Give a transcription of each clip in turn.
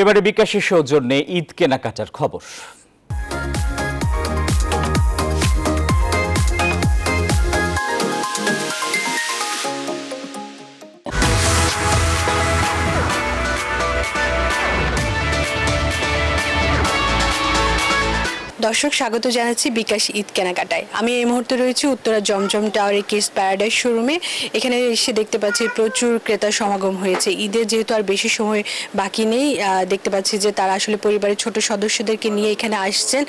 এবারে বিকাশের সৌজন্যে ঈদ কেনাকাটার খবর। দর্শক স্বাগত জানাচ্ছি বিকাশ ঈদ কেনাকাটায়। আমি এই মুহূর্তে রয়েছি উত্তরা জমজম টাওয়ারের কিডস প্যারাডাইস শোরুমে। এখানে এসে দেখতে পাচ্ছি প্রচুর ক্রেতার সমাগম হয়েছে। ঈদের যেহেতু আর বেশি সময় বাকি নেই, দেখতে পাচ্ছি যে তারা আসলে পরিবারের ছোট সদস্যদেরকে নিয়ে এখানে আসছেন।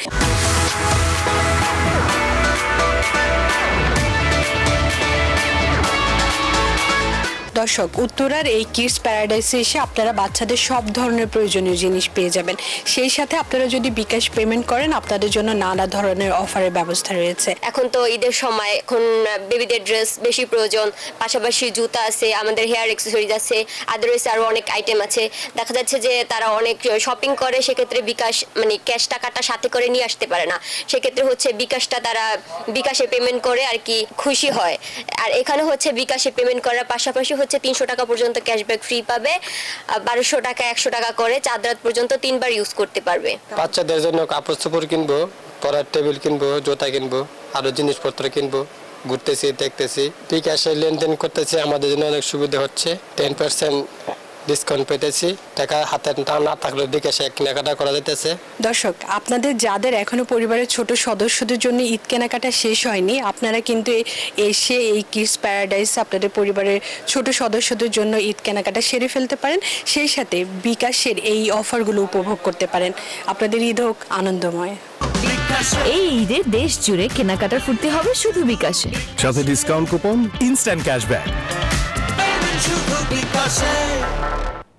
দর্শক, উত্তরার এই কিডস প্যারাডাইসে এসে আপনারা বাচ্চাদের সব ধরনের প্রয়োজনীয় জিনিস পেয়ে যাবেন। সেই সাথে আপনারা যদি বিকাশ পেমেন্ট করেন আপনাদের জন্য নানা ধরনের অফারের ব্যবস্থা রয়েছে। এখন তো ঈদের সময়, এখন বেবিদের ড্রেস বেশি প্রয়োজন, পাশাপাশি জুতা আছে, আমাদের হেয়ার অ্যাক্সেসরিজ আছে, আদারওয়াইজ আরও অনেক আইটেম আছে। দেখা যাচ্ছে যে তারা অনেক শপিং করে, সেক্ষেত্রে বিকাশ মানে ক্যাশ টাকাটা সাথে করে নিয়ে আসতে পারে না, সেক্ষেত্রে হচ্ছে বিকাশটা তারা বিকাশে পেমেন্ট করে আর কি খুশি হয়। আর এখানে হচ্ছে বিকাশে পেমেন্ট করার পাশাপাশি হচ্ছে 300 টাকা পর্যন্ত ক্যাশব্যাক ফ্রি পাবে, 1200 টাকা 100 টাকা করে 4 রাত পর্যন্ত 3 বার ইউজ করতে পারবে। বাচ্চাদের জন্য কাপড় চোপড় কিনবো, পড়ার টেবিল কিনবো, জুতা কিনবো, আরো জিনিসপত্র কিনবো, ঘুরতেছি, দেখতেছি। বিকাশে লেনদেন করতেছি, আমাদের জন্য অনেক সুবিধা হচ্ছে। 10% ডিসকাউন্ট পেতেছি, টাকা হাতে না থাকলেও বিকাশে কেনাকাটা করা যাইতেছে। দর্শক, আপনাদের যাদের এখনো পরিবারের ছোট সদস্যদের জন্য ঈদ কেনাকাটা শেষ হয়নি, আপনারা কিন্তু এসে এই কিডস প্যারাডাইস আপনাদের পরিবারের ছোট সদস্যদের জন্য ঈদ কেনাকাটা সেরে ফেলতে পারেন। সেই সাথে বিকাশের এই অফারগুলো উপভোগ করতে পারেন। আপনাদের ঈদ হোক আনন্দময়। এই ঈদে দেশ জুড়ে কেনাকাটার ফুর্তি হবে শুধু বিকাশে, সাথে ডিসকাউন্ট কুপন, ইনস্ট্যান্ট ক্যাশব্যাক। শুধু বিকাশে।